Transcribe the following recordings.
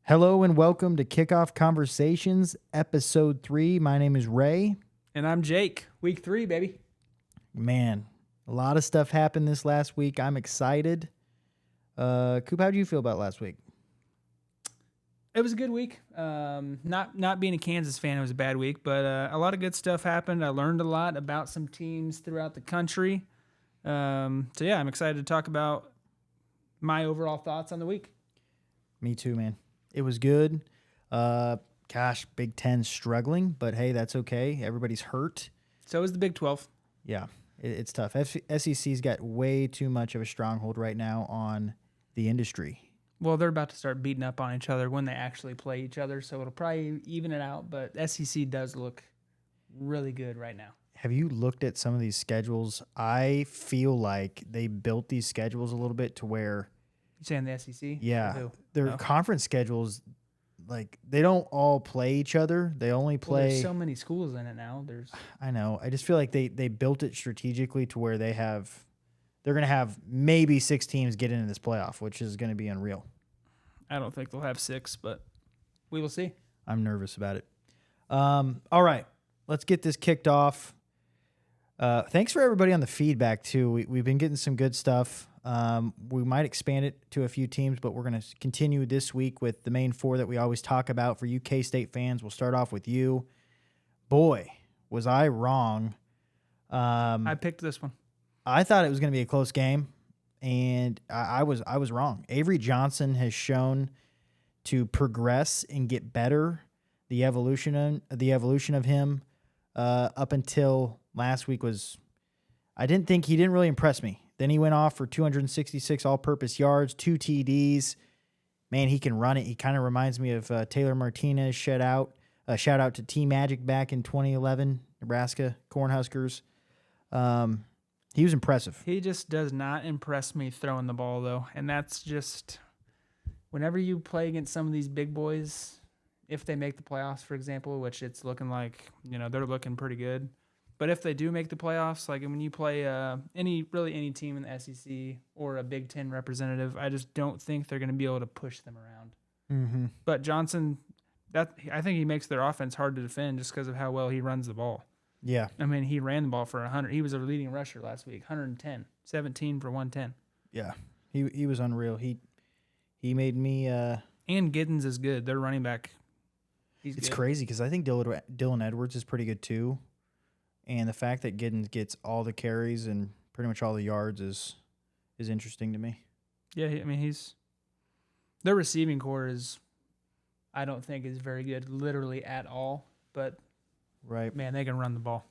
Hello and welcome to Kickoff Conversations, Episode 3. My name is Ray. And I'm Jake. Week 3, baby. Man, a lot of stuff happened this last week. I'm excited. Coop, how did you feel about last week? It was a good week. Not being a Kansas fan, it was a bad week, but a lot of good stuff happened. I learned a lot about some teams throughout the country. I'm excited to talk about my overall thoughts on the week. Me too, man. It was good. Big Ten struggling, but hey, that's okay. Everybody's hurt. So is the Big 12. Yeah, it's tough. SEC's got way too much of a stronghold right now on the industry. Well, they're about to start beating up on each other when they actually play each other, so it'll probably even it out, but SEC does look really good right now. Have you looked at some of these schedules? I feel like they built these schedules a little bit to where... You saying the SEC? Yeah. Their conference schedules, like, they don't all play each other. They only play... Well, there's so many schools in it now. I know. I just feel like they built it strategically to where they're going to have maybe 6 teams get into this playoff, which is going to be unreal. I don't think they'll have 6, but we will see. I'm nervous about it. All right. Let's get this kicked off. Thanks for everybody on the feedback, too. We've been getting some good stuff. We might expand it to a few teams, but we're going to continue this week with the main 4 that we always talk about for you K-State fans. We'll start off with you. Boy, was I wrong. I picked this one. I thought it was going to be a close game, and I was wrong. Avery Johnson has shown to progress and get better. The evolution of him up until last week was, he didn't really impress me. Then he went off for 266 all-purpose yards, 2 TDs. Man, he can run it. He kind of reminds me of Taylor Martinez. Shout out to Team Magic back in 2011, Nebraska Cornhuskers. He was impressive. He just does not impress me throwing the ball, though. And that's just, whenever you play against some of these big boys, if they make the playoffs, for example, which it's looking like, they're looking pretty good. But if they do make the playoffs, like when you play any team in the SEC or a Big Ten representative, I just don't think they're going to be able to push them around. Mm-hmm. But Johnson, I think he makes their offense hard to defend just because of how well he runs the ball. Yeah. I mean, he ran the ball for 100. He was a leading rusher last week, 110, 17 for 110. Yeah, he was unreal. He made me. And Giddens is good. Their running back. It's crazy because I think Dylan Edwards is pretty good too. And the fact that Giddens gets all the carries and pretty much all the yards is interesting to me. Yeah, I mean, their receiving core I don't think is very good, literally at all. But, right, man, they can run the ball.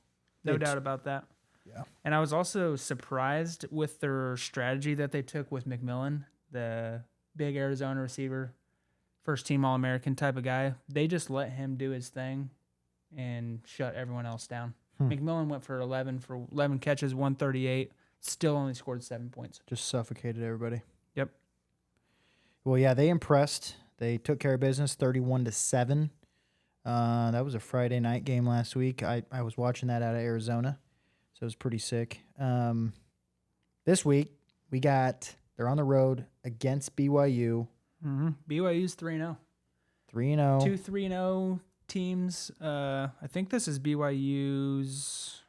No doubt about that. Yeah. And I was also surprised with their strategy that they took with McMillan, the big Arizona receiver, first-team All-American type of guy. They just let him do his thing and shut everyone else down. McMillan went for 11 catches, 138, still only scored 7 points. Just suffocated everybody. Yep. Well, yeah, they impressed. They took care of business, 31-7. That was a Friday night game last week. I was watching that out of Arizona, so it was pretty sick. This week, they're on the road against BYU. Mm-hmm. BYU's 3-0. 3-0. 2 3-0 teams. I think this is BYU's.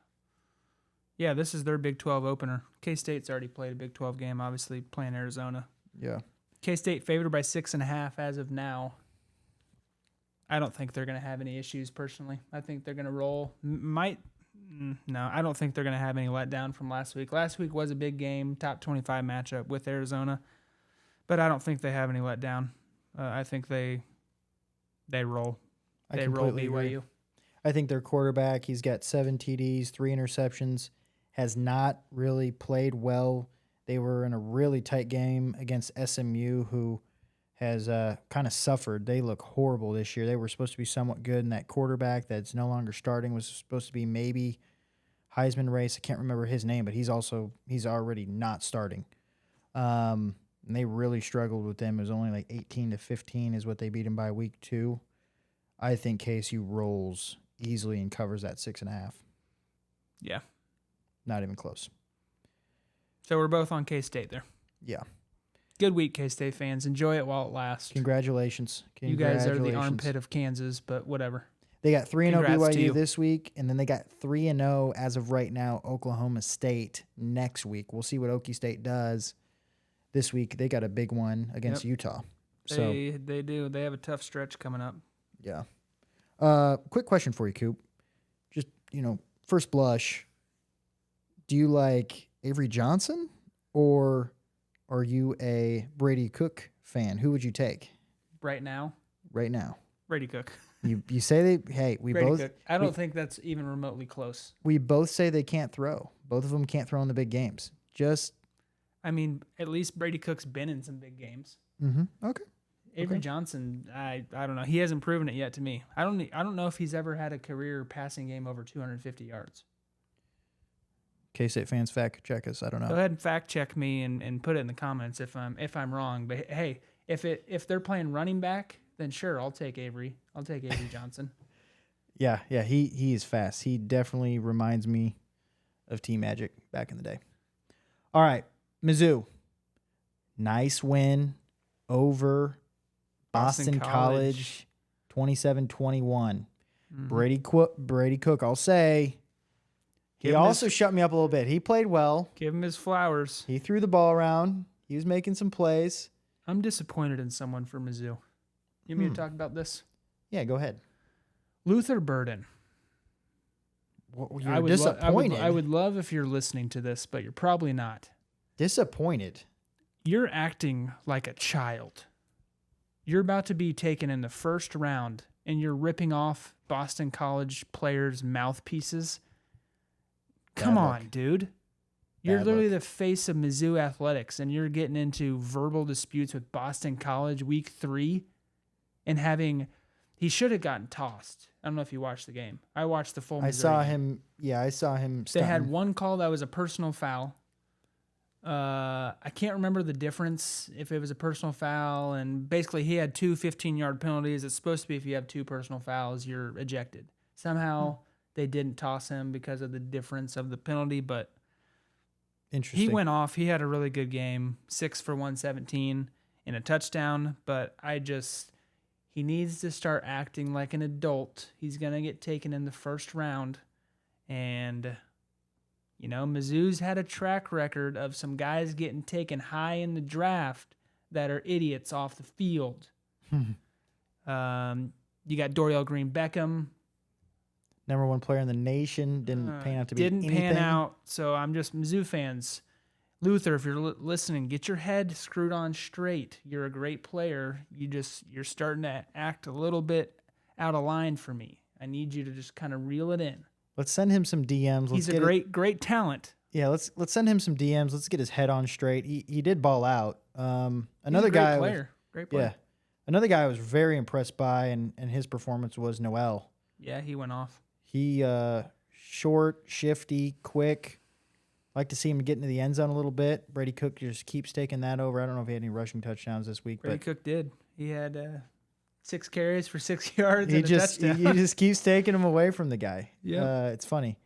Yeah, this is their Big 12 opener. K-State's already played a Big 12 game, obviously playing Arizona. Yeah. K-State favored by 6.5 as of now. I don't think they're going to have any issues personally. I think they're going to roll. No, I don't think they're going to have any letdown from last week. Last week was a big game, top 25 matchup with Arizona, but I don't think they have any letdown. I think they roll. They roll BYU. Agree. I think their quarterback, he's got 7 TDs, 3 interceptions, has not really played well. They were in a really tight game against SMU, who has kind of suffered. They look horrible this year. They were supposed to be somewhat good, and that quarterback that's no longer starting was supposed to be maybe Heisman race. I can't remember his name, but he's already not starting. And they really struggled with them. It was only like 18-15 is what they beat him by week 2. I think KSU rolls easily and covers that 6.5. Yeah. Not even close. So we're both on K-State there. Yeah. Good week, K-State fans. Enjoy it while it lasts. Congratulations. You guys are the armpit of Kansas, but whatever. They got 3-0 Congrats to BYU you. this week, and then they got 3-0 as of right now Oklahoma State next week. We'll see what Okie State does this week. They got a big one against Utah. They do. They have a tough stretch coming up. Yeah. Quick question for you, Coop. Just, first blush, do you like Avery Johnson or are you a Brady Cook fan? Who would you take Right now, Brady Cook. You say we Brady both. Cook. I don't think that's even remotely close. We both say they can't throw. Both of them can't throw in the big games. At least Brady Cook's been in some big games. Okay. Avery Johnson, I don't know. He hasn't proven it yet to me. I don't know if he's ever had a career passing game over 250 yards. K-State fans, fact check us. I don't know. Go ahead and fact check me and put it in the comments if I'm wrong. But hey, if they're playing running back, then sure, I'll take Avery. I'll take Avery Johnson. Yeah, he is fast. He definitely reminds me of T-Magic back in the day. All right, Mizzou. Nice win over Boston College 27-21. Brady Cook, I'll say, he also shut me up a little bit. He played well. Give him his flowers. He threw the ball around. He was making some plays. I'm disappointed in someone for Mizzou. You want me to talk about this? Yeah, go ahead. Luther Burden. You're disappointed. I would love if you're listening to this, but you're probably not. Disappointed? You're acting like a child. You're about to be taken in the first round, and you're ripping off Boston College players' mouthpieces. Come on, dude. You're literally the face of Mizzou athletics, and you're getting into verbal disputes with Boston College week 3 and he should have gotten tossed. I don't know if you watched the game. I watched the full Missouri I saw game. him. Yeah, I saw him. They had one call that was a personal foul. I can't remember the difference if it was a personal foul, and basically he had 2 15-yard penalties. It's supposed to be if you have 2 personal fouls, you're ejected. Somehow they didn't toss him because of the difference of the penalty, but Interesting. he went off. He had a really good game, 6 for 117 and a touchdown, but he needs to start acting like an adult. He's going to get taken in the first round, and Mizzou's had a track record of some guys getting taken high in the draft that are idiots off the field. You got Dorial Green Beckham. Number 1 player in the nation. Didn't pan out to be anything. Didn't pan out. So I'm just Mizzou fans. Luther, if you're listening, get your head screwed on straight. You're a great player. You're starting to act a little bit out of line for me. I need you to just kind of reel it in. Let's send him some DMs. He's a great talent. Yeah, let's send him some DMs. Let's get his head on straight. He did ball out. Another He's a guy, great player. Yeah, another guy I was very impressed by, and his performance was Noel. Yeah, he went off. He short, shifty, quick. Like to see him get into the end zone a little bit. Brady Cook just keeps taking that over. I don't know if he had any rushing touchdowns this week. Brady Cook did. He had 6 carries for 6 yards and a touchdown. He just keeps taking them away from the guy. Yeah, it's funny.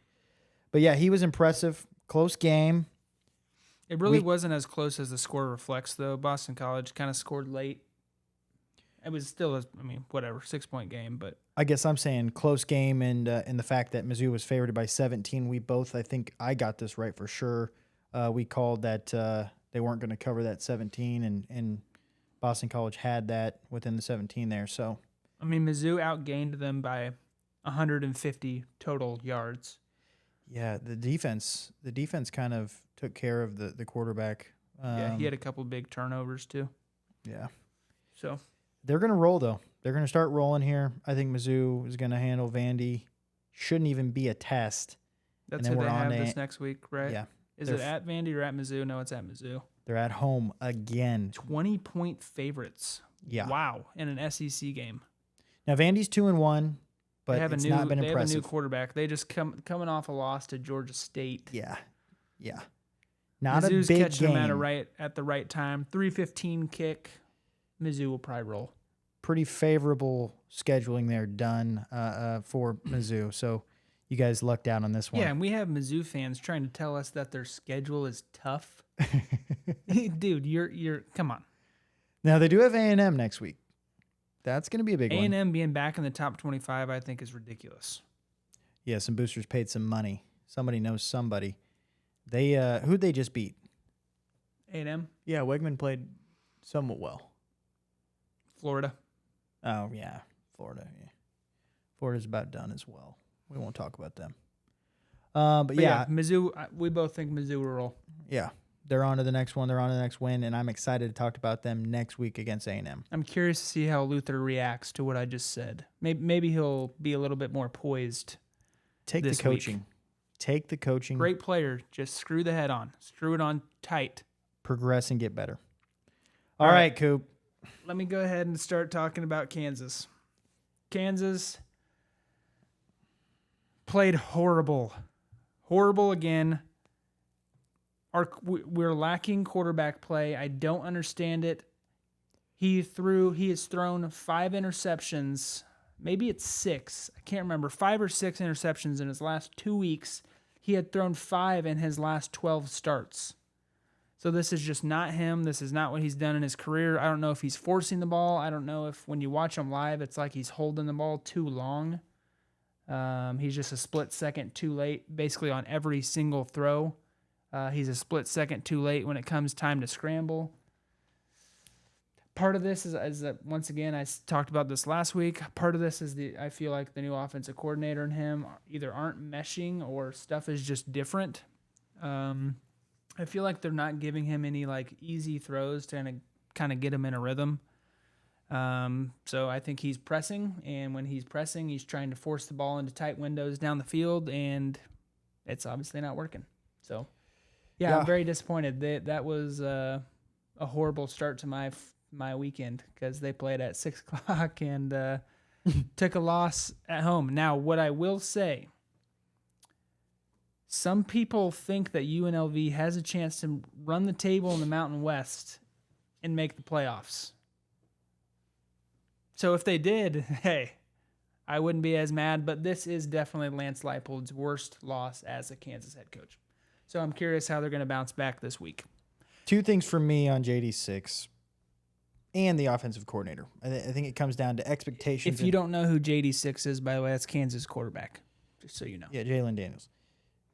But yeah, he was impressive. Close game. It really wasn't as close as the score reflects, though. Boston College kind of scored late. It was still, whatever, 6-point game, but I guess I'm saying close game, and the fact that Mizzou was favored by 17. We both, I think I got this right for sure. We called that they weren't going to cover that 17, and Boston College had that within the 17 there. So Mizzou outgained them by 150 total yards. Yeah, the defense kind of took care of the quarterback. He had a couple big turnovers too. Yeah. So they're going to roll, though. They're going to start rolling here. I think Mizzou is going to handle Vandy. Shouldn't even be a test. That's who they have this next week, right? Yeah. Is it at Vandy or at Mizzou? No, it's at Mizzou. They're at home again. 20-point favorites. Yeah. Wow. In an SEC game. Now, Vandy's 2-1, but it's not been impressive. They have a new quarterback. They just coming off a loss to Georgia State. Yeah. Not Mizzou's a big catching game. them at the right time. 3:15 kick. Mizzou will probably roll. Pretty favorable scheduling there done for Mizzou. So You guys lucked out on this one. Yeah, and we have Mizzou fans trying to tell us that their schedule is tough. Dude, you're come on. Now they do have A&M next week. That's going to be a big one. A&M being back in the top 25, I think, is ridiculous. Yeah, some boosters paid some money. Somebody knows somebody. They who'd they just beat? A&M, Yeah, Wegman played somewhat well. Florida. Oh yeah, Florida. Yeah. Florida's about done as well. We won't talk about them. But yeah, Mizzou. We both think Mizzou will roll. yeah, they're on to the next one. They're on to the next win, and I'm excited to talk about them next week against A&M. I'm curious to see how Luther reacts to what I just said. Maybe he'll be a little bit more poised. Take the this coaching. week. Take the coaching. Great player. Just screw the head on. Screw it on tight. Progress and get better. All right, Coop. Let me go ahead and start talking about Kansas. Kansas played horrible. Horrible again. We're lacking quarterback play. I don't understand it. He has thrown 5 interceptions. Maybe it's 6. I can't remember. 5 or 6 interceptions in his last 2 weeks. He had thrown 5 in his last 12 starts. So this is just not him. This is not what he's done in his career. I don't know if he's forcing the ball. I don't know if when you watch him live, it's like he's holding the ball too long. He's just a split second too late, basically on every single throw. He's a split second too late when it comes time to scramble. Part of this is that, once again, I talked about this last week. Part of this is I feel like the new offensive coordinator and him either aren't meshing or stuff is just different. I feel like they're not giving him any like easy throws to kind of get him in a rhythm. So I think he's pressing, and when he's pressing, he's trying to force the ball into tight windows down the field, and it's obviously not working. So, yeah. I'm very disappointed. That was a horrible start to my weekend because they played at 6 o'clock and took a loss at home. Now, what I will say, some people think that UNLV has a chance to run the table in the Mountain West and make the playoffs. So if they did, hey, I wouldn't be as mad, but this is definitely Lance Leipold's worst loss as a Kansas head coach. So I'm curious how they're going to bounce back this week. 2 things for me on JD6 and the offensive coordinator. I think it comes down to expectations. If you don't know who JD6 is, by the way, that's Kansas quarterback, just so you know. Yeah, Jalen Daniels.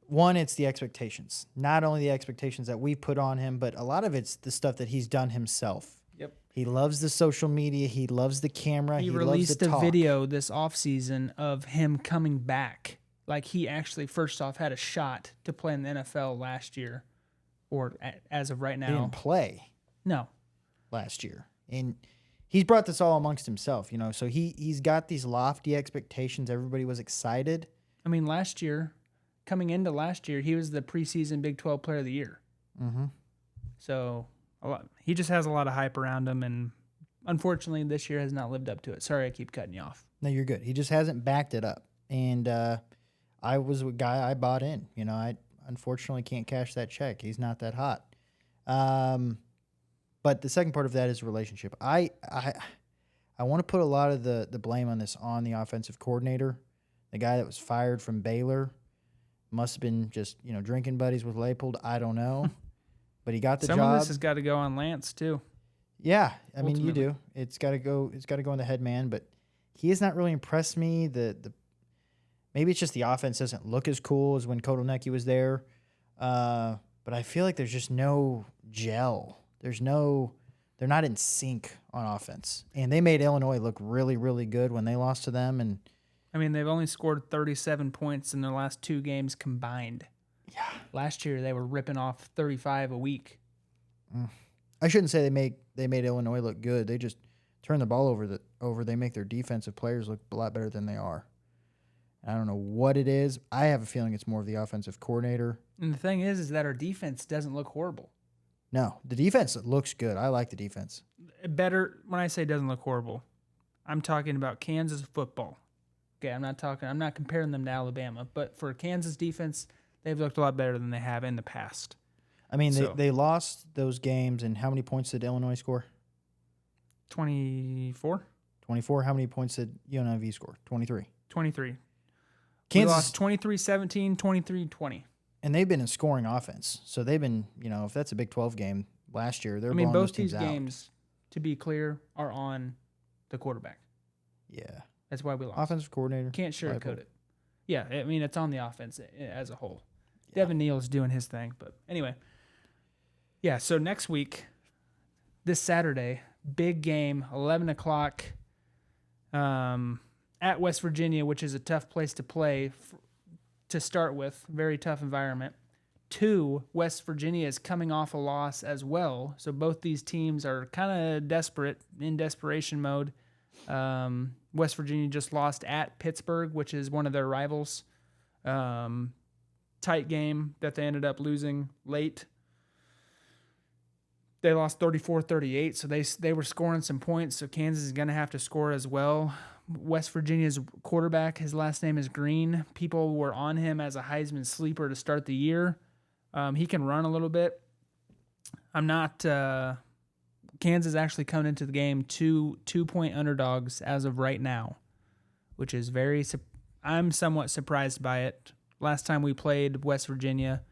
One, it's the expectations. Not only the expectations that we put on him, but a lot of it's the stuff that he's done himself. Yep. He loves the social media. He loves the camera. He loves released the a talk. video this offseason of him coming back. Like, he actually, first off, had a shot to play in the NFL last year, or as of right now. He didn't play No. last year. And he's brought this all amongst himself, you know. So he's got these lofty expectations. Everybody was excited. I mean, coming into last year, he was the preseason Big 12 Player of the Year. Mm-hmm. So he just has a lot of hype around him, and unfortunately, this year has not lived up to it. Sorry, I keep cutting you off. No, you're good. He just hasn't backed it up. And I was a guy I bought in. You know, I unfortunately can't cash that check. He's not that hot. But the second part of that is relationship. I want to put a lot of the blame on this on the offensive coordinator, the guy that was fired from Baylor. Must have been just, you know, drinking buddies with Leipold. I don't know. But he got the job. Some of this has got to go on Lance, too. Yeah. I mean, you do. It's got to go on the head man. But he has not really impressed me. Maybe it's just the offense doesn't look as cool as when Kotelnicki was there. But I feel like there's just no gel. They're not in sync on offense. And they made Illinois look really, really good when they lost to them. And I mean, they've only scored 37 points in their last 2 games combined. Yeah. Last year, they were ripping off 35 a week. I shouldn't say they made Illinois look good. They just turn the ball over. They make their defensive players look a lot better than they are. I don't know what it is. I have a feeling it's more of the offensive coordinator. And the thing is that our defense doesn't look horrible. No, the defense looks good. I like the defense. Better, when I say doesn't look horrible, I'm talking about Kansas football. Okay, I'm not comparing them to Alabama, but for Kansas defense, they've looked a lot better than they have in the past. I mean, they lost those games, and how many points did Illinois score? 24. 24. How many points did UNLV score? 23. 23. We lost 23-17, 23-20. And they've been in scoring offense. So they've been, if that's a Big 12 game last year, they're blowing those both teams these out. games, to be clear, are on the quarterback. Yeah. That's why we lost. Offensive coordinator. Can't sugarcoat it. Yeah, it's on the offense as a whole. Yeah. Devin Neal's doing his thing. But anyway, yeah, so next week, this Saturday, big game, 11 o'clock at West Virginia, which is a tough place to play to start with. Very tough environment. 2, West Virginia is coming off a loss as well. So both these teams are kind of in desperation mode. West Virginia just lost at Pittsburgh, which is one of their rivals. Tight game that they ended up losing late. They lost 34-38, so they were scoring some points, so Kansas is going to have to score as well. West Virginia's quarterback, his last name is Green. People were on him as a Heisman sleeper to start the year. He can run a little bit. I'm not... Kansas actually coming into the game 2-point underdogs as of right now, which is I'm somewhat surprised by it. Last time we played West Virginia,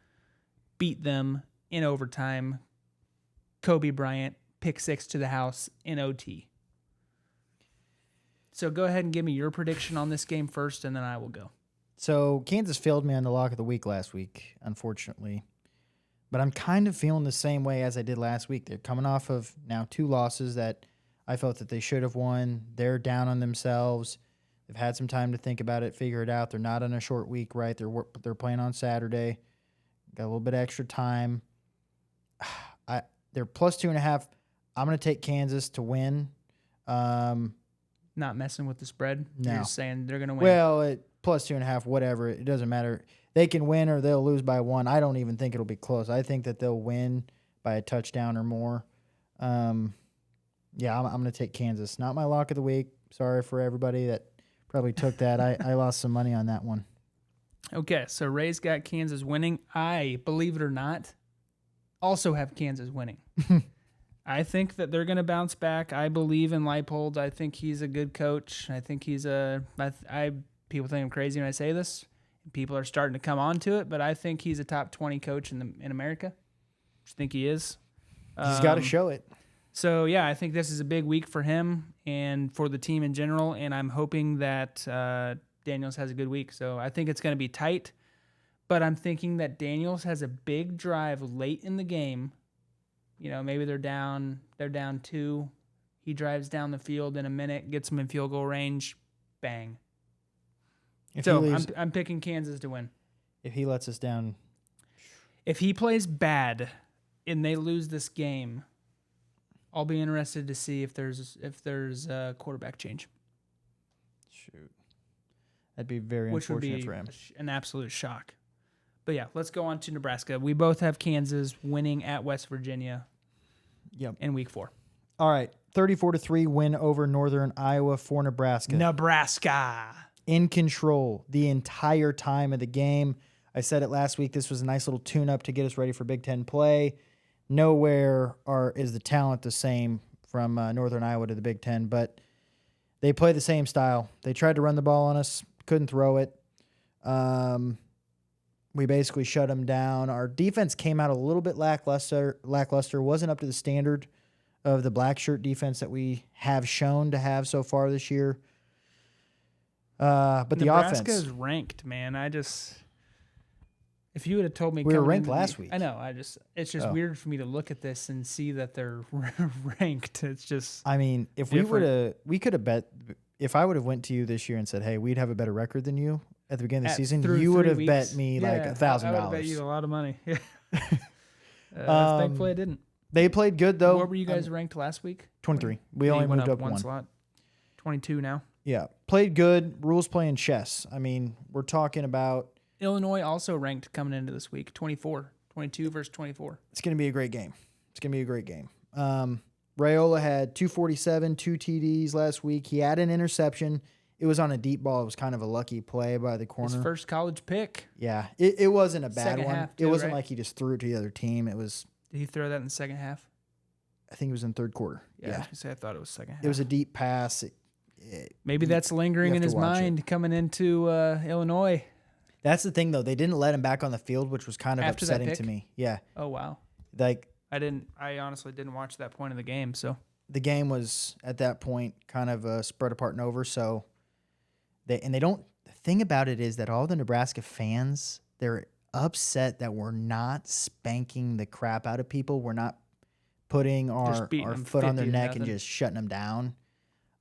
beat them in overtime. Kobe Bryant, pick 6 to the house in OT. So go ahead and give me your prediction on this game first, and then I will go. So Kansas failed me on the lock of the week last week, unfortunately. But I'm kind of feeling the same way as I did last week. They're coming off of now 2 losses that I felt that they should have won. They're down on themselves. They've had some time to think about it, figure it out. They're not on a short week, right? They're playing on Saturday. Got a little bit of extra time. They're plus 2.5. I'm going to take Kansas to win. Not messing with the spread? No. You're just saying they're going to win? Well, plus 2.5, whatever. It doesn't matter. They can win or they'll lose by 1. I don't even think it'll be close. I think that they'll win by a touchdown or more. I'm going to take Kansas. Not my lock of the week. Sorry for everybody that probably took that. I lost some money on that one. Okay, so Ray's got Kansas winning. I, believe it or not, also have Kansas winning. I think that they're going to bounce back. I believe in Leipold. I think he's a good coach. I think he's people think I'm crazy when I say this. People are starting to come on to it, but I think he's a top 20 coach in America. I think he is. He's got to show it. So, yeah, I think this is a big week for him and for the team in general, and I'm hoping that Daniels has a good week. So I think it's going to be tight, but I'm thinking that Daniels has a big drive late in the game. Maybe they're down 2. He drives down the field in a minute, gets them in field goal range, bang. I'm picking Kansas to win. If he lets us down. If he plays bad and they lose this game, I'll be interested to see if there's a quarterback change. Shoot. That'd be very unfortunate for him. An absolute shock. But yeah, let's go on to Nebraska. We both have Kansas winning at West Virginia. Yep. In week 4. All right. 34-3 win over Northern Iowa for Nebraska. Nebraska. In control the entire time of the game. I said it last week. This was a nice little tune-up to get us ready for Big Ten play. Nowhere is the talent the same from Northern Iowa to the Big Ten, but they play the same style. They tried to run the ball on us, couldn't throw it. We basically shut them down. Our defense came out a little bit lackluster, wasn't up to the standard of the black shirt defense that we have shown to have so far this year. But the offense. Nebraska is ranked, man. If you would have told me we were ranked last week. I know. It's just weird for me to look at this and see that they're ranked. It's just. I mean, if different. we could have bet. If I would have went to you this year and said, "Hey, we'd have a better record than you at the beginning of the season," you would have bet me like $1,000. I would have bet you a lot of money. Thankfully, I didn't. They played good though. What were you guys ranked last week? 23. We only moved up one slot. 22 now. Yeah, played good. Rules playing chess. I mean, we're talking about Illinois also ranked coming into this week. 22 versus 24. It's going to be a great game. Raiola had 247, 2 TDs last week. He had an interception. It was on a deep ball. It was kind of a lucky play by the corner. His first college pick. Yeah, it wasn't a bad second one. Half too, it wasn't right? like he just threw it to the other team. It was. Did he throw that in the second half? I think it was in third quarter. Yeah. I was gonna say I thought it was second half. It was a deep pass. Maybe that's lingering have in to his watch it. mind coming into Illinois. That's the thing, though. They didn't let him back on the field, which was kind of After that upsetting pick? to me. Yeah. Oh, wow. Like, I honestly didn't watch that point of the game, so. the game was, at that point, kind of spread apart and over, so they don't – the thing about it is that all the Nebraska fans, they're upset that we're not spanking the crap out of people. We're not putting our beating them foot on their 50 to neck and nothing. just shutting them down.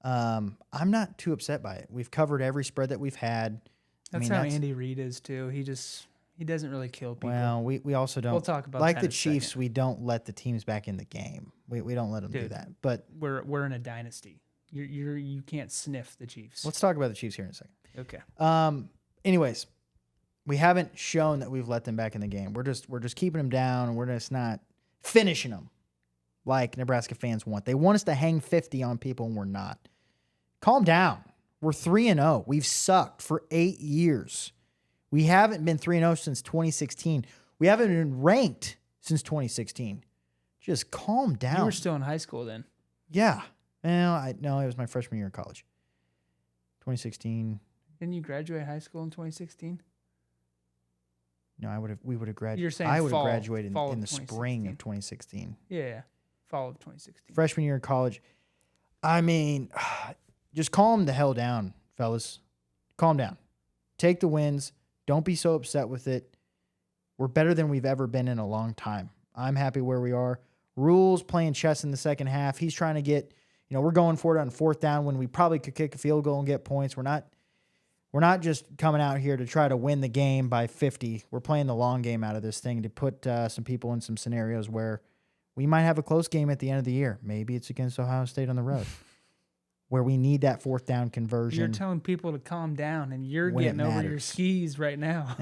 I'm not too upset by it. We've covered every spread that we've had. That's how Andy Reid is, too. He doesn't really kill people. Well, we also don't. We'll talk about like that the in a Chiefs. second. We don't let the teams back in the game. We don't let them do Dude. that. But We're in a dynasty. You can't sniff the Chiefs. let's talk about the Chiefs here in a second. Okay. Anyways, we haven't shown that we've let them back in the game. We're just keeping them down, and we're just not finishing them like Nebraska fans want. They want us to hang 50 on people, and we're not. Calm down. We're 3-0. We've sucked for 8 years. We haven't been 3-0 since 2016. We haven't been ranked since 2016. Just calm down. You were still in high school then. Yeah. Well, no, it was my freshman year in college. 2016. Didn't you graduate high school in 2016? No, we would have graduated. You're saying I would have fall graduated of in the spring of 2016. Yeah. Fall of 2016. Freshman year in college. I mean, just calm the hell down, fellas. Calm down. Take the wins. Don't be so upset with it. We're better than we've ever been in a long time. I'm happy where we are. Rules playing chess in the second half. He's trying to get, we're going for it on fourth down when we probably could kick a field goal and get points. We're not just coming out here to try to win the game by 50. We're playing the long game out of this thing to put some people in some scenarios where we might have a close game at the end of the year. Maybe it's against Ohio State on the road where we need that fourth down conversion. You're telling people to calm down, and you're when it getting over your matters. skis right now.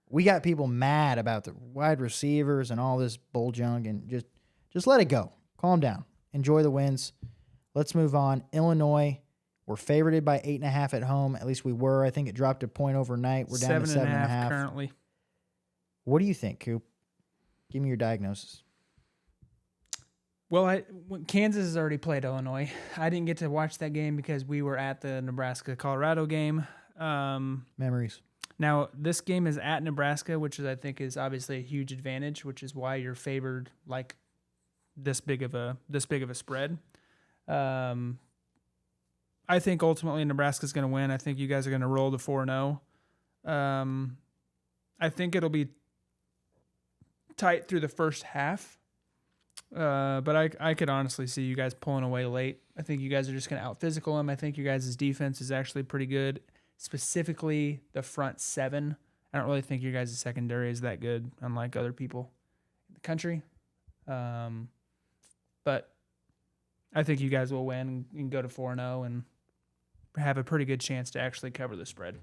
We got people mad about the wide receivers and all this bull junk, and just let it go. Calm down. Enjoy the wins. Let's move on. Illinois, we're favorited by 8.5 at home. At least we were. I think it dropped a point overnight. We're down to 7.5 currently. What do you think, Coop? Give me your diagnosis. Well, Kansas has already played Illinois. I didn't get to watch that game because we were at the Nebraska-Colorado game. Memories. Now, this game is at Nebraska, which I think is obviously a huge advantage, which is why you're favored like this big of a spread. I think ultimately Nebraska's going to win. I think you guys are going to roll to 4-0. I think it'll be tight through the first half. But I could honestly see you guys pulling away late. I think you guys are just going to out-physical them. I think you guys' defense is actually pretty good, specifically the front seven. I don't really think your guys' secondary is that good, unlike other people in the country. But I think you guys will win and go to 4-0 and have a pretty good chance to actually cover the spread.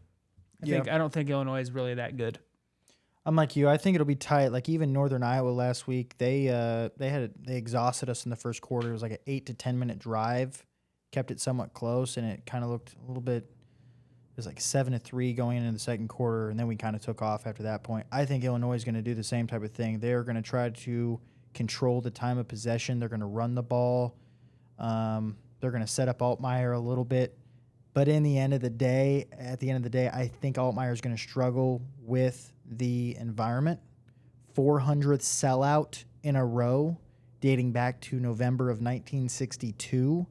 I don't think Illinois is really that good. I'm like you. I think it'll be tight. Like even Northern Iowa last week, they exhausted us in the first quarter. It was like an 8 to 10 minute drive, kept it somewhat close, and it kind of looked a little bit. It was like 7-3 going into the second quarter, and then we kind of took off after that point. I think Illinois is going to do the same type of thing. They're going to try to control the time of possession. They're going to run the ball. They're going to set up Altmaier a little bit. But at the end of the day, I think Altmaier is going to struggle with the environment. 400th sellout in a row, dating back to November of 1962.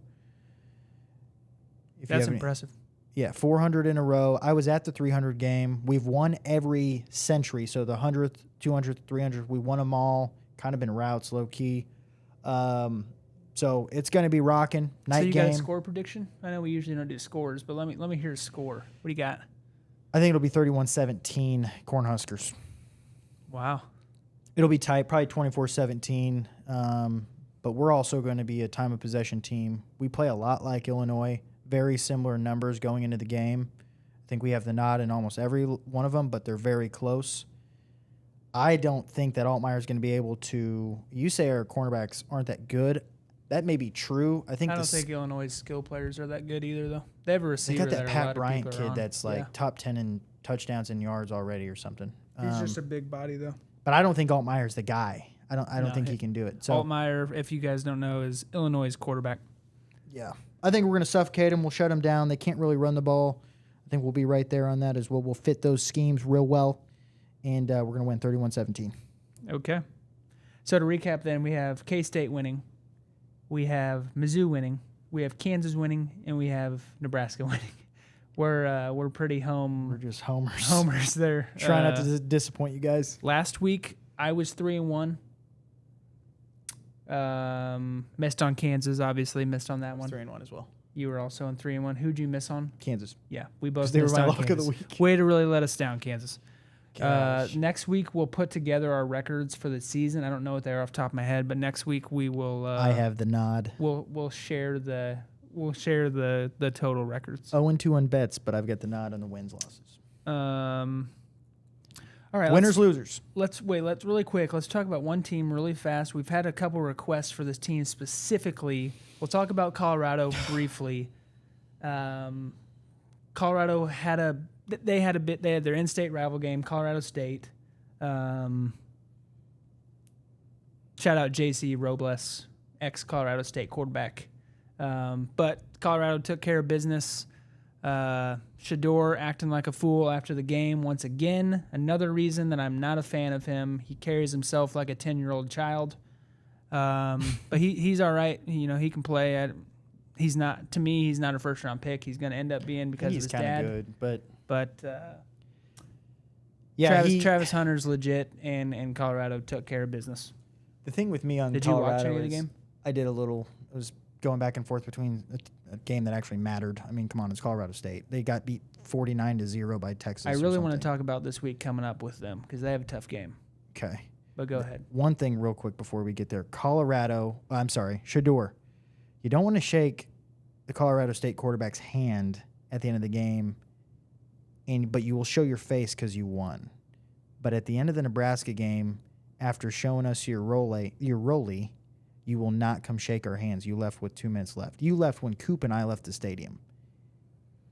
That's impressive. Yeah, 400 in a row. I was at the 300 game. We've won every century. So the 100th, 200th, 300th, we won them all. Kind of been routes, low key. So it's going to be rocking. Night so you game. got a score prediction? I know we usually don't do scores, but let me hear a score. What do you got? I think it'll be 31-17 Cornhuskers. Wow. It'll be tight, probably 24-17. But we're also going to be a time of possession team. We play a lot like Illinois. Very similar numbers going into the game. I think we have the nod in almost every one of them, but they're very close. I don't think that Altmaier is going to be able to. You say our cornerbacks aren't that good. That may be true. I don't think Illinois' skill players are that good either, though. They have a they receiver got that a lot Pat of Bryant people are kid on. that's like top 10 in touchdowns and yards already or something. He's just a big body, though. But I don't think Altmaier's the guy. I don't think he can do it. So Altmaier, if you guys don't know, is Illinois' quarterback. yeah, I think we're going to suffocate them. We'll shut them down. They can't really run the ball. I think we'll be right there on that as well. We'll fit those schemes real well, and we're going to win 31-17. Okay. So to recap then, we have K-State winning. We have Mizzou winning. We have Kansas winning, and we have Nebraska winning. We're pretty We're just homers. homers there. Try not to disappoint you guys. Last week I was 3-1. Missed on Kansas, obviously missed on that one. 3-1 as well. You were also in 3-1. Who'd you miss on? Kansas. Yeah, we both They were missed my on lock of Kansas. the week. Way to really let us down, Kansas. Gosh. Next week we'll put together our records for the season. I don't know what they are off the top of my head, but next week we will. I have the nod. We'll share the total records. 0-2 on bets, but I've got the nod on the wins losses. All right, Winners losers. Let's really quick. Let's talk about one team really fast. We've had a couple requests for this team specifically. We'll talk about Colorado briefly. Colorado had their in-state rival game, Colorado State. Shout out JC Robles, ex-Colorado State quarterback. But Colorado took care of business. Shador acting like a fool after the game once again. Another reason that I'm not a fan of him. He carries himself like a 10-year-old child. But he's all right. He can play. He's not, to me, he's not a first-round pick. He's going to end up being because of his dad. He's kind of good, But yeah, Travis Hunter's legit, and Colorado took care of business. The thing with me on Did Colorado you watch any of the is game? I did a little. It was going back and forth between a game that actually mattered. I mean, come on, it's Colorado State. They got beat 49-0 by Texas. I really want to talk about this week coming up with them because they have a tough game. Okay. But go ahead. One thing real quick before we get there. Shador. You don't want to shake the Colorado State quarterback's hand at the end of the game, but you will show your face because you won. But at the end of the Nebraska game, after showing us your rollie, you will not come shake our hands. You left with 2 minutes left. You left when Coop and I left the stadium.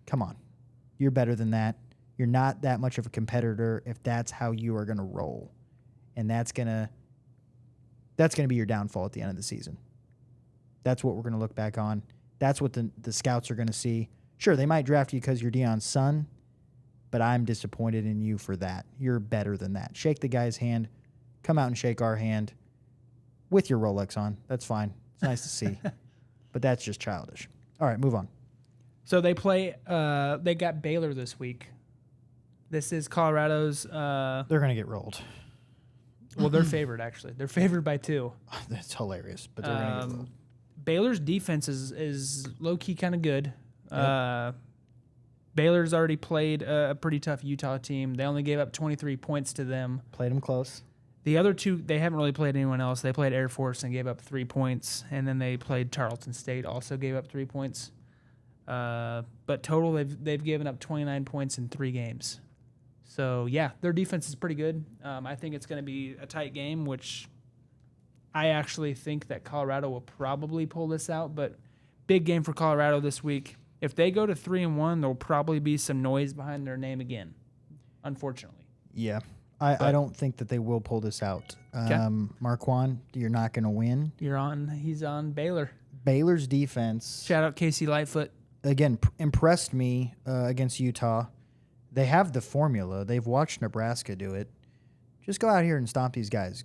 Come on. You're better than that. You're not that much of a competitor if that's how you are going to roll. And that's going to be your downfall at the end of the season. That's what we're going to look back on. That's what the scouts are going to see. Sure, they might draft you because you're Deion's son, but I'm disappointed in you for that. You're better than that. Shake the guy's hand. Come out and shake our hand with your Rolex on. That's fine. It's nice to see. But that's just childish. All right, move on. So they got Baylor this week. This is Colorado's. They're going to get rolled. Well, they're favored, actually. They're favored by 2. That's hilarious, but they're going to get rolled. Baylor's defense is low-key kind of good. Yep. Baylor's already played a pretty tough Utah team. They only gave up 23 points to them. Played them close. The other two, they haven't really played anyone else. They played Air Force and gave up 3 points, and then they played Tarleton State, also gave up 3 points. But total, they've given up 29 points in 3 games. So, yeah, their defense is pretty good. I think it's going to be a tight game, which I actually think that Colorado will probably pull this out. But big game for Colorado this week. If they go to 3-1, there'll probably be some noise behind their name again, unfortunately. Yeah. I don't think that they will pull this out. Marquand, you're not going to win. He's on Baylor. Baylor's defense. Shout out Casey Lightfoot. Again, impressed me against Utah. They have the formula. They've watched Nebraska do it. Just go out here and stomp these guys.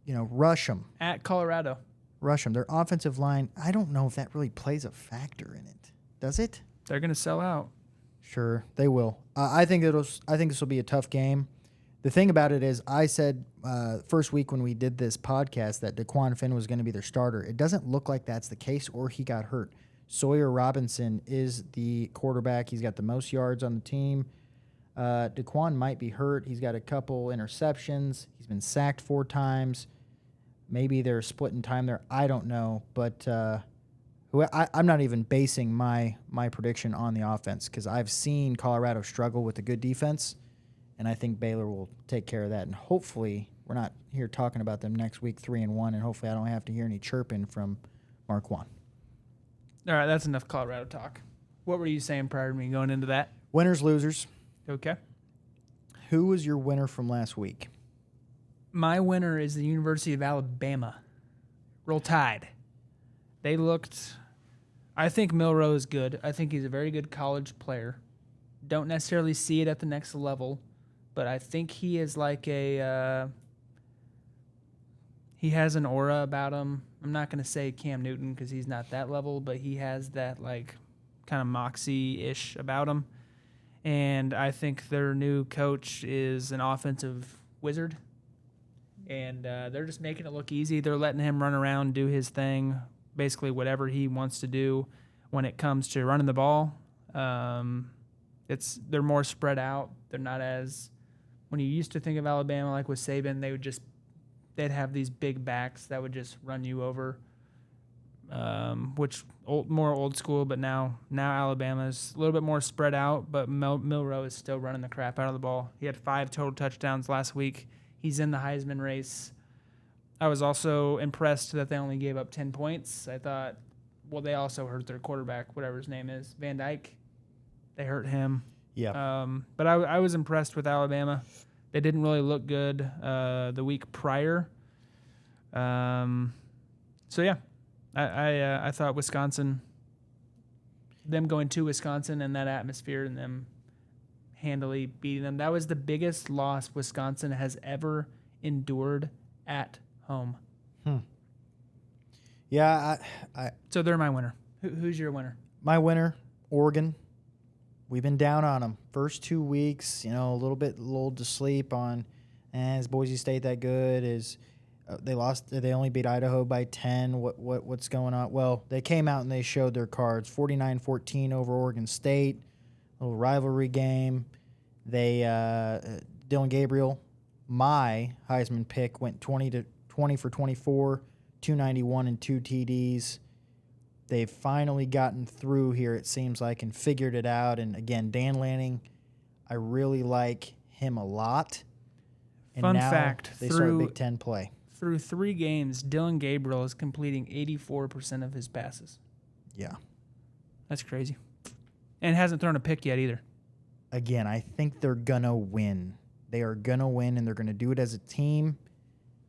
Rush them. At Colorado. Rush them. Their offensive line, I don't know if that really plays a factor in it. Does it? They're going to sell out. Sure, they will. I think this will be a tough game. The thing about it is, I said first week when we did this podcast that DeQuan Finn was going to be their starter. It doesn't look like that's the case, or he got hurt. Sawyer Robinson is the quarterback. He's got the most yards on the team. DeQuan might be hurt. He's got a couple interceptions. He's been sacked 4 times. Maybe they're splitting time there. I don't know. But I'm not even basing my prediction on the offense because I've seen Colorado struggle with a good defense, and I think Baylor will take care of that. And hopefully we're not here talking about them next week 3-1, and hopefully I don't have to hear any chirping from Marquand. All right, that's enough Colorado talk. What were you saying prior to me going into that? Winners, losers. Okay. Who was your winner from last week? My winner is the University of Alabama. Roll Tide. They looked I think Milroe is good. I think he's a very good college player. Don't necessarily see it at the next level, but I think he is like he has an aura about him. I'm not going to say Cam Newton because he's not that level, but he has that like kind of moxie-ish about him. And I think their new coach is an offensive wizard. And they're just making it look easy. They're letting him run around, do his thing, basically whatever he wants to do when it comes to running the ball. They're more spread out. They're not as, when you used to think of Alabama like with Saban, they'd have these big backs that would just run you over, which more old school. But now Alabama's a little bit more spread out. But Milroe is still running the crap out of the ball. He had 5 total touchdowns last week. He's in the Heisman race. I was also impressed that they only gave up 10 points. I thought, well, they also hurt their quarterback, whatever his name is, Van Dyke. They hurt him. Yeah. But I was impressed with Alabama. They didn't really look good the week prior. So yeah, I thought Wisconsin, them going to Wisconsin and that atmosphere and them handily beating them, that was the biggest loss Wisconsin has ever endured at home. Yeah, So they're my winner. Who's your winner? my winner, Oregon. We've been down on them. First 2 weeks, a little bit lulled to sleep on, is Boise State that good? They lost? They only beat Idaho by 10. What's going on? Well, they came out and they showed their cards. 49-14 over Oregon State. A little rivalry game. They Dylan Gabriel, my Heisman pick, went 20 for 24, 291 and 2 TDs. They've finally gotten through here, it seems like, and figured it out. And again, Dan Lanning, I really like him a lot. And Fun now fact, they start Big Ten play. Through 3 games, Dylan Gabriel is completing 84% of his passes. Yeah. That's crazy. And hasn't thrown a pick yet either. Again, I think they're going to win. They are going to win, and they're going to do it as a team,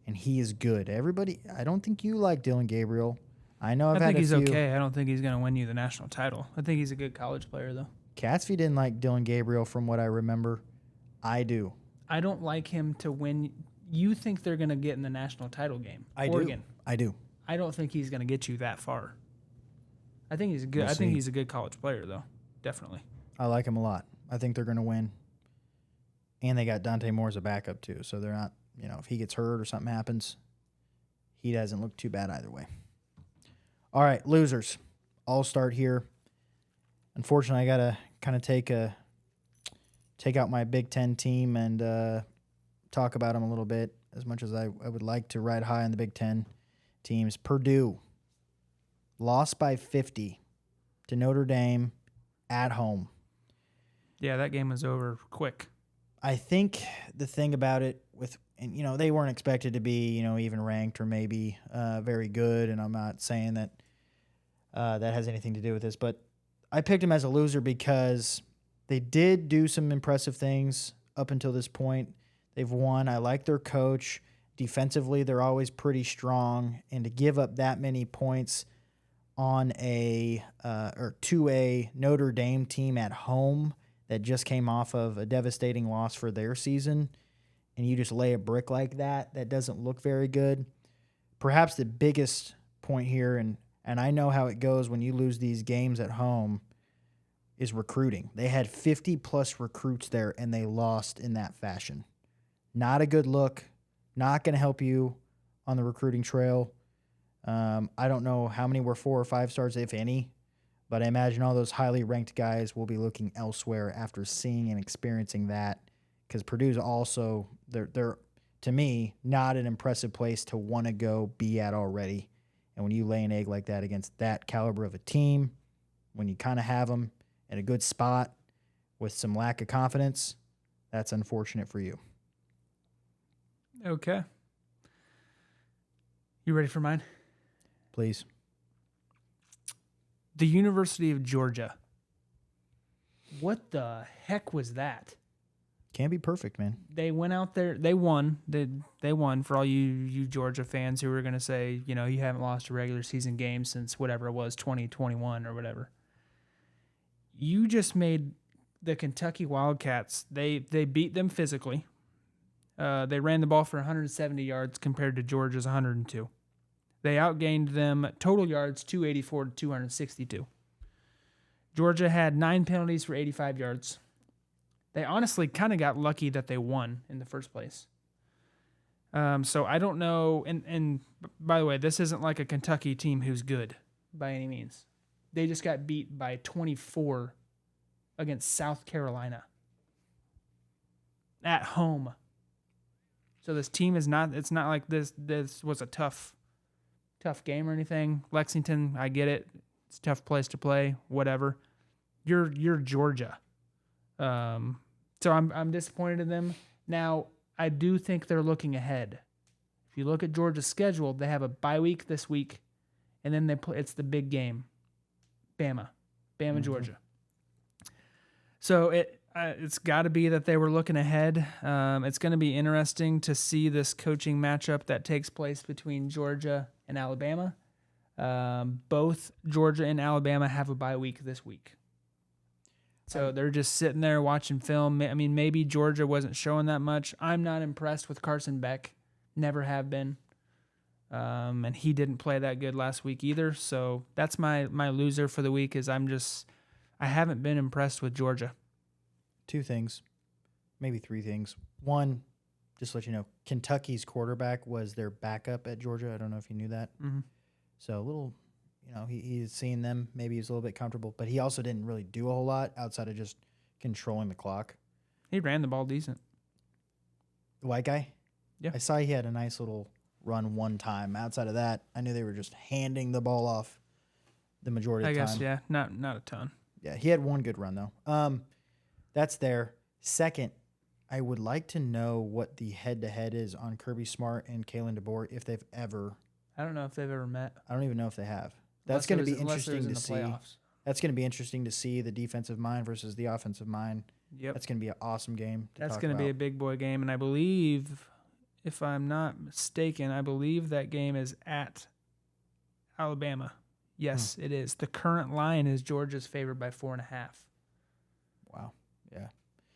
and he is good. Everybody, I don't think you like Dylan Gabriel. I know I think he's okay. I don't think he's going to win you the national title. I think he's a good college player, though. Catsby didn't like Dylan Gabriel from what I remember. I do. I don't like him to win. You think they're going to get in the national title game. Oregon. I do. I don't think he's going to get you that far. I think he's good. We'll I think see. he's a good college player, though. Definitely. I like him a lot. I think they're going to win. And they got Dante Moore as a backup, too. So they're not, if he gets hurt or something happens, he doesn't look too bad either way. All right, losers. I'll start here. Unfortunately, I got to kind of take out my Big Ten team and talk about them a little bit, as much as I would like to ride high on the Big Ten teams. Purdue lost by 50 to Notre Dame at home. Yeah, that game was over quick. I think the thing about it they weren't expected to be, even ranked or maybe very good, and I'm not saying that that has anything to do with this, but I picked them as a loser because they did do some impressive things up until this point. They've won. I like their coach. Defensively, they're always pretty strong, and to give up that many points on to a Notre Dame team at home that just came off of a devastating loss for their season, and you just lay a brick like that doesn't look very good. Perhaps the biggest point here, and I know how it goes when you lose these games at home, is recruiting. They had 50-plus recruits there, and they lost in that fashion. Not a good look. Not going to help you on the recruiting trail. I don't know how many were 4 or 5 stars, if any, but I imagine all those highly ranked guys will be looking elsewhere after seeing and experiencing that, because Purdue's also, they're to me, not an impressive place to want to go be at already. And when you lay an egg like that against that caliber of a team, when you kind of have them in a good spot with some lack of confidence, that's unfortunate for you. Okay. You ready for mine? Please. The University of Georgia. What the heck was that? Can't be perfect, man. They went out there. They won. They won for all you Georgia fans who were going to say, you haven't lost a regular season game since whatever it was, 2021 or whatever. You just made the Kentucky Wildcats. They beat them physically. They ran the ball for 170 yards compared to Georgia's 102. They outgained them total yards 284 to 262. Georgia had 9 penalties for 85 yards. They honestly kind of got lucky that they won in the first place. So I don't know. And by the way, this isn't like a Kentucky team who's good by any means. They just got beat by 24 against South Carolina at home. So this team is not. It's not like this was a tough game or anything. Lexington, I get it. It's a tough place to play. Whatever. You're Georgia. So I'm disappointed in them. Now, I do think they're looking ahead. If you look at Georgia's schedule, they have a bye week this week, and then it's the big game, Bama, Georgia. So it's got to be that they were looking ahead. It's going to be interesting to see this coaching matchup that takes place between Georgia and Alabama. Both Georgia and Alabama have a bye week this week. So they're just sitting there watching film. I mean, maybe Georgia wasn't showing that much. I'm not impressed with Carson Beck. Never have been. And he didn't play that good last week either. So that's my loser for the week is I haven't been impressed with Georgia. 2 things, maybe 3 things. One, just to let you know, Kentucky's quarterback was their backup at Georgia. I don't know if you knew that. Mm-hmm. So a little, he's seen them. Maybe he's a little bit comfortable, but he also didn't really do a whole lot outside of just controlling the clock. He ran the ball decent. The white guy? Yeah. I saw he had a nice little run one time. Outside of that, I knew they were just handing the ball off the majority of the time. I guess, yeah, not a ton. Yeah, he had one good run, though. That's there. Second, I would like to know what the head-to-head is on Kirby Smart and Kalen DeBoer if they've ever. I don't know if they've ever met. I don't even know if they have. That's going to be interesting to see. Playoffs. That's going to be interesting to see the defensive mind versus the offensive mind. Yep. That's going to be an awesome game. That's going to be a big boy game, and I believe, if I'm not mistaken, that game is at Alabama. Yes, it is. The current line is Georgia's favored by 4.5. Wow. Yeah.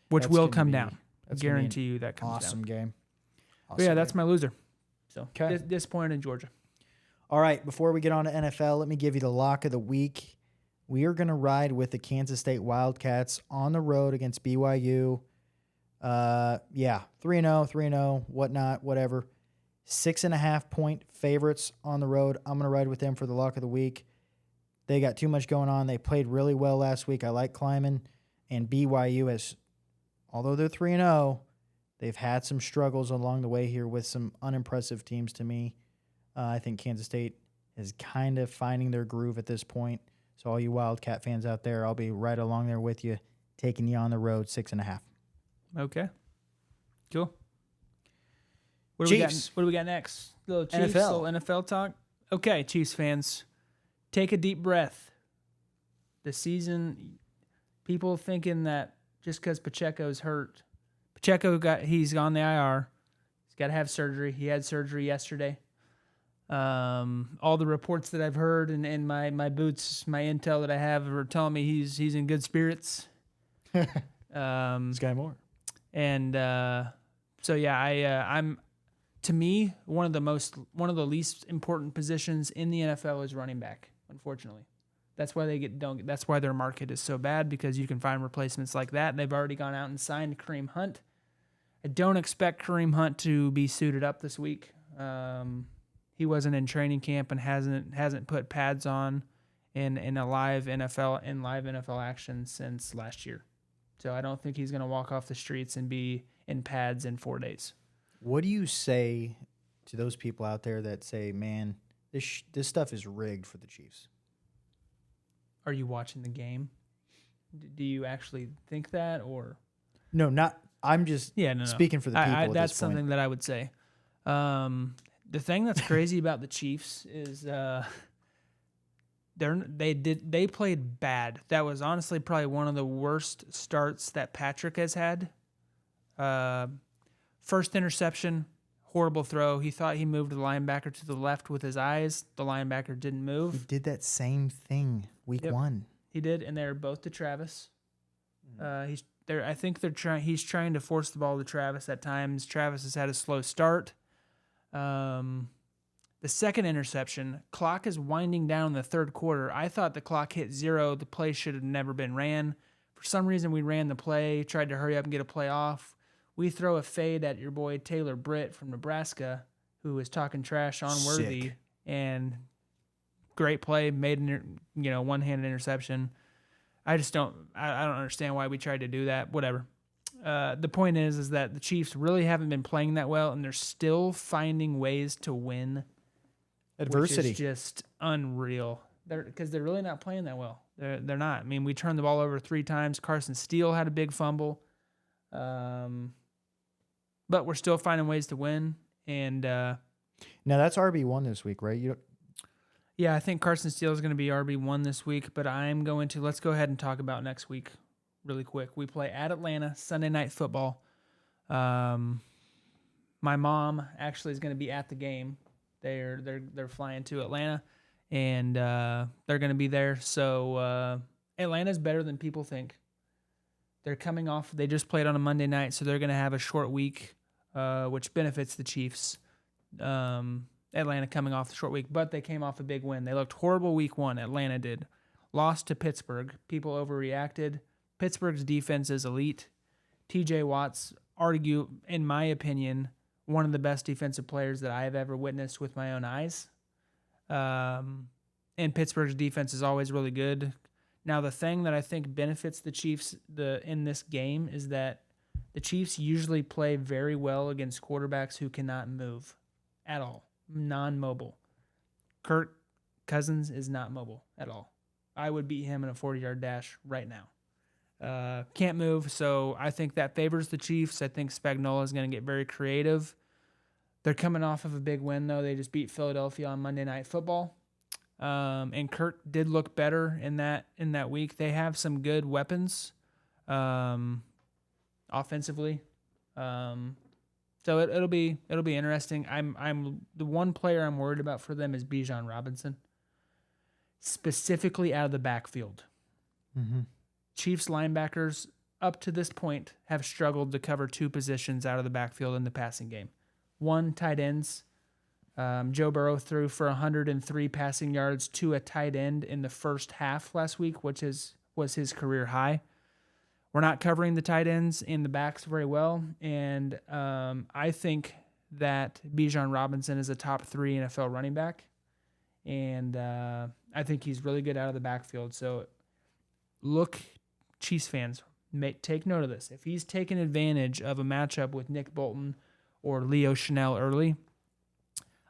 Which will come down. I guarantee you that comes down. Awesome game. But yeah, that's my loser. So Okay. Disappointed in Georgia. All right, before we get on to NFL, let me give you the lock of the week. We are going to ride with the Kansas State Wildcats on the road against BYU. 3-0, whatnot, whatever. 6.5-point favorites on the road. I'm going to ride with them for the lock of the week. They got too much going on. They played really well last week. I like Kleiman. And BYU has, although they're 3-0, they've had some struggles along the way here with some unimpressive teams to me. I think Kansas State is kind of finding their groove at this point. So all you Wildcat fans out there, I'll be right along there with you, taking you on the road, 6.5. Okay. Cool. What Chiefs. do we got next? Little Chiefs, NFL. little NFL talk. Okay, Chiefs fans, take a deep breath. The season, people thinking that just because Pacheco's hurt, he's on the IR. He's got to have surgery. He had surgery yesterday. All the reports that I've heard and my boots, my intel that I have are telling me he's in good spirits. Sky Moore. And so yeah, I'm to me one of the least important positions in the NFL is running back. Unfortunately, that's why that's why their market is so bad, because you can find replacements like that. They've already gone out and signed Kareem Hunt. I don't expect Kareem Hunt to be suited up this week. He wasn't in training camp and hasn't put pads on in live NFL action since last year. So I don't think he's going to walk off the streets and be in pads in 4 days. What do you say to those people out there that say, man, this stuff is rigged for the Chiefs? Are you watching the game? Do you actually think that, or? No, not. I'm just speaking for the people at that's this something point. that I would say. The thing that's crazy about the Chiefs is they played bad. That was honestly probably one of the worst starts that Patrick has had. First interception, horrible throw. He thought he moved the linebacker to the left with his eyes. The linebacker didn't He move. did that same thing week Yep. 1. He did, and they're both to Travis. He's there. I think they're trying. He's trying to force the ball to Travis at times. Travis has had a slow start. The second interception, clock is winding down in the third quarter. I thought the clock hit 0. The play should have never been ran. For some reason, we ran the play, tried to hurry up and get a play off. We throw a fade at your boy Taylor Britt from Nebraska, who was talking trash on Worthy, Sick. and great play, made one-handed interception. I don't understand why we tried to do that. Whatever. The point is that the Chiefs really haven't been playing that well, and they're still finding ways to win. Adversity. Which is just unreal. Because they're really not playing that well. They're not. I mean, we turned the ball over 3 times. Carson Steele had a big fumble. But we're still finding ways to win. And Now, that's RB1 this week, right? yeah, I think Carson Steele is going to be RB1 this week. But let's go ahead and talk about next week really quick. We play at Atlanta, Sunday Night Football. My mom actually is going to be at the game. They're flying to Atlanta, and they're going to be there. So Atlanta's better than people think. They're coming off. They just played on a Monday night, so they're going to have a short week, which benefits the Chiefs. Atlanta coming off the short week, but they came off a big win. They looked horrible week 1. Atlanta did. Lost to Pittsburgh. People overreacted. Pittsburgh's defense is elite. T.J. Watt's, in my opinion, one of the best defensive players that I have ever witnessed with my own eyes. And Pittsburgh's defense is always really good. Now, the thing that I think benefits the Chiefs in this game is that the Chiefs usually play very well against quarterbacks who cannot move at all, non-mobile. Kirk Cousins is not mobile at all. I would beat him in a 40-yard dash right now. Can't move, so I think that favors the Chiefs. I think Spagnuolo is going to get very creative. They're coming off of a big win, though. They just beat Philadelphia on Monday Night Football. And Kirk did look better in that week. They have some good weapons offensively. So it'll be interesting. I'm the one player I'm worried about for them is Bijan Robinson, specifically out of the backfield. Mm-hmm. Chiefs linebackers up to this point have struggled to cover 2 positions out of the backfield in the passing game. 1, tight ends. Joe Burrow threw for 103 passing yards to a tight end in the first half last week, which was his career high. We're not covering the tight ends and the backs very well, and I think that Bijan Robinson is a top 3 NFL running back, and I think he's really good out of the backfield. So look, Chiefs fans, take note of this. If he's taking advantage of a matchup with Nick Bolton or Leo Chanel early,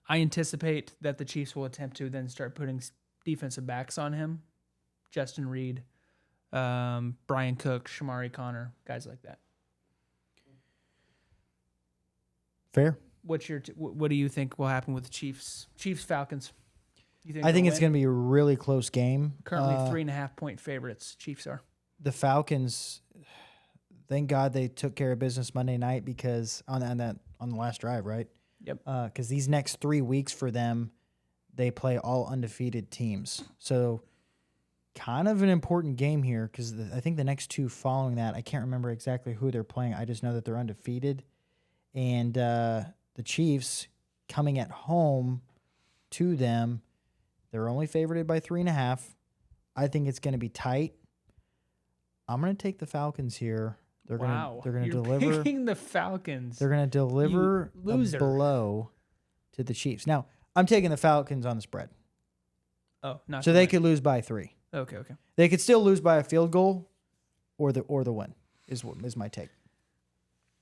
I anticipate that the Chiefs will attempt to then start putting defensive backs on him. Justin Reed, Brian Cook, Shamari Connor, guys like that. Fair. What do you think will happen with the Chiefs? Chiefs-Falcons. I think it's going to be a really close game. Currently 3.5-point favorites. Chiefs are. The Falcons, thank God they took care of business Monday night because on the last drive, right? Yep. Because these next 3 weeks for them, they play all undefeated teams. So kind of an important game here because I think the next 2 following that, I can't remember exactly who they're playing. I just know that they're undefeated. And the Chiefs coming at home to them, they're only favored by 3.5. I think it's going to be tight. I'm going to take the Falcons here. They're going to deliver. Picking the Falcons. They're going to deliver a blow to the Chiefs. Now, I'm taking the Falcons on the spread. Oh, not so they could lose by 3. Okay. They could still lose by a field goal, or the win is my take.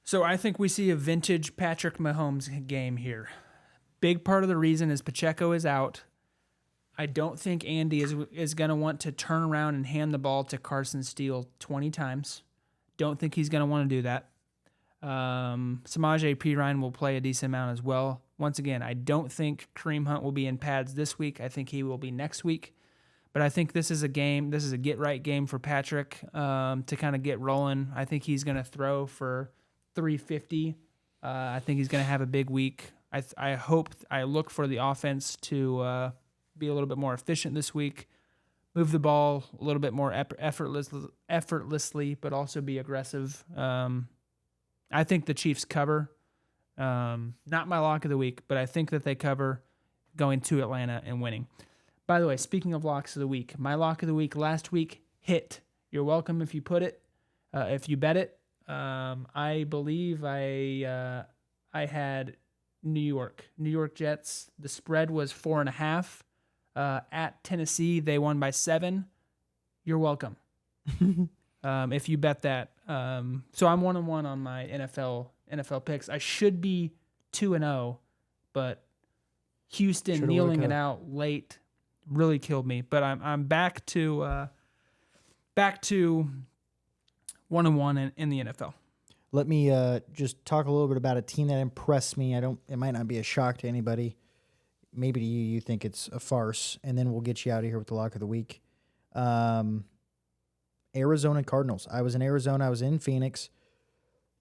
So I think we see a vintage Patrick Mahomes game here. Big part of the reason is Pacheco is out. I don't think Andy is going to want to turn around and hand the ball to Carson Steele 20 times. Don't think he's going to want to do that. Samaje Perine will play a decent amount as well. Once again, I don't think Kareem Hunt will be in pads this week. I think he will be next week. But I think this is a get-right game for Patrick to kind of get rolling. I think he's going to throw for 350. I think he's going to have a big week. I look for the offense to be a little bit more efficient this week, move the ball a little bit more effortlessly, but also be aggressive. I think the Chiefs cover. Not my lock of the week, but I think that they cover going to Atlanta and winning. By the way, speaking of locks of the week, my lock of the week last week hit. You're welcome if you if you bet it. I believe I had New York Jets. The spread was 4.5. At Tennessee, they won by 7. You're welcome. If you bet that. So I'm 1-1 on my NFL picks. I should be 2-0, but Houston Shoulda, kneeling woulda, it coulda. out late really killed me. But I'm back to 1-1 in the NFL. Let me just talk a little bit about a team that impressed me. It might not be a shock to anybody. Maybe to you, you think it's a farce, and then we'll get you out of here with the lock of the week. Arizona Cardinals. I was in Arizona. I was in Phoenix.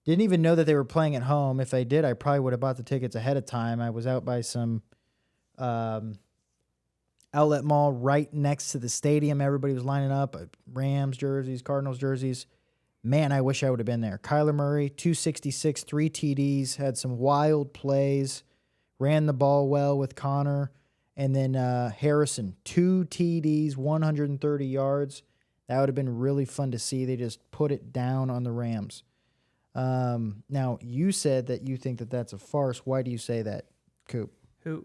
Didn't even know that they were playing at home. If I did, I probably would have bought the tickets ahead of time. I was out by some outlet mall right next to the stadium. Everybody was lining up. Rams jerseys, Cardinals jerseys. Man, I wish I would have been there. Kyler Murray, 266, 3 TDs, had some wild plays, ran the ball well with Connor. And then Harrison, 2 TDs, 130 yards. That would have been really fun to see. They just put it down on the Rams. Now, you said that you think that that's a farce. Why do you say that, Coop?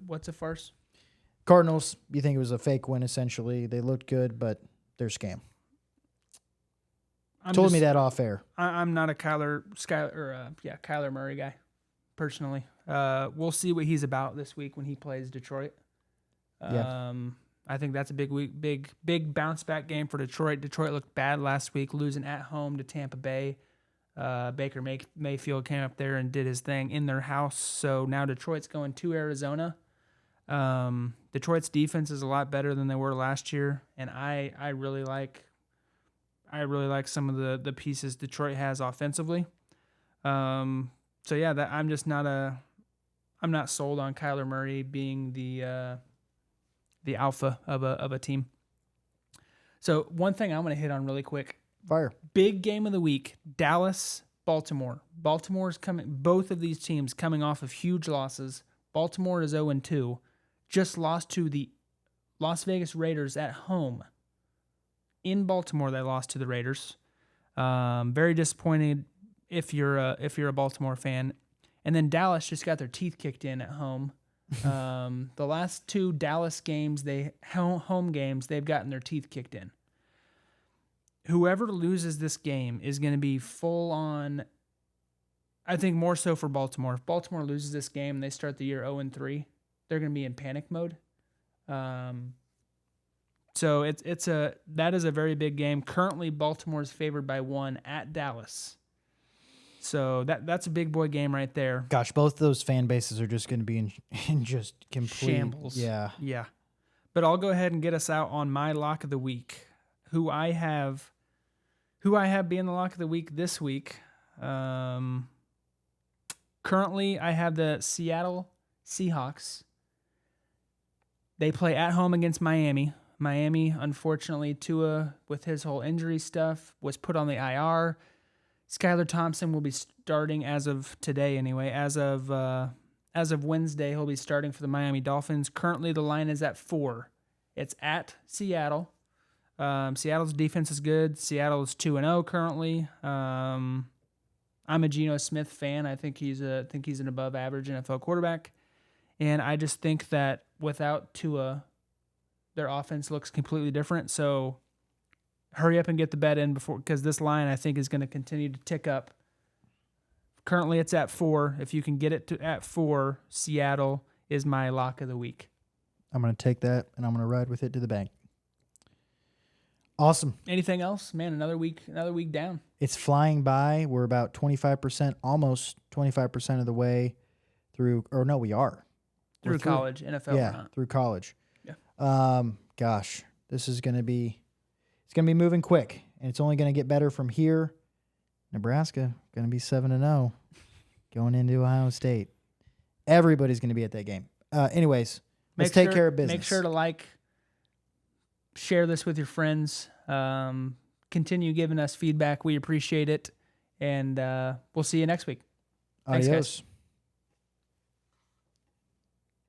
What's a farce? Cardinals, you think it was a fake win, essentially. They looked good, but they're scam. Told me that off air. I'm not a Kyler Murray guy, personally. We'll see what he's about this week when he plays Detroit. Yeah. I think that's a big week, big bounce back game for Detroit. Detroit looked bad last week, losing at home to Tampa Bay. Baker Mayfield came up there and did his thing in their house. So now Detroit's going to Arizona. Detroit's defense is a lot better than they were last year, and I really like some of the pieces Detroit has offensively. So yeah, I'm not sold on Kyler Murray being the alpha of a team. So one thing I'm going to hit on really quick. Fire. Big game of the week, Dallas, Baltimore. Baltimore's coming. Both of these teams coming off of huge losses. Baltimore is 0-2. Just lost to the Las Vegas Raiders at home. In Baltimore, they lost to the Raiders. Very disappointed if you're a Baltimore fan. And then Dallas just got their teeth kicked in at home. The last 2 Dallas games, home games, they've gotten their teeth kicked in. Whoever loses this game is going to be full on. I think more so for Baltimore. If Baltimore loses this game and they start the year 0-3, they're going to be in panic mode. So that is a very big game. Currently, Baltimore's favored by 1 at Dallas. So that's a big boy game right there. Gosh, both of those fan bases are just going to be in just complete Shambles. Yeah. But I'll go ahead and get us out on my lock of the week. Who I have being the lock of the week this week. Currently, I have the Seattle Seahawks. They play at home against Miami. Miami, unfortunately, Tua, with his whole injury stuff, was put on the IR. Skylar Thompson will be starting as of today anyway. As of Wednesday, he'll be starting for the Miami Dolphins. Currently, the line is at 4. It's at Seattle. Seattle's defense is good. Seattle is 2-0 currently. I'm a Geno Smith fan. I think he's an above average NFL quarterback. And I just think that without Tua, their offense looks completely different. So hurry up and get the bet in because this line I think is going to continue to tick up. Currently it's at 4. If you can get it at 4, Seattle is my lock of the week. I'm going to take that, and I'm going to ride with it to the bank. Awesome. Anything else? Man, another week down. It's flying by. We're about 25%, almost 25% of the way through, or no, we are. Through college, NFL or not. Through college. Yeah. Gosh, this is going to be, it's going to be moving quick, and it's only going to get better from here. Nebraska going to be 7-0. going into Ohio State. Everybody's going to be at that game. Anyways, let's take care of business. Make sure to share this with your friends. Continue giving us feedback. We appreciate it. And we'll see you next week. Thanks, Adios. guys.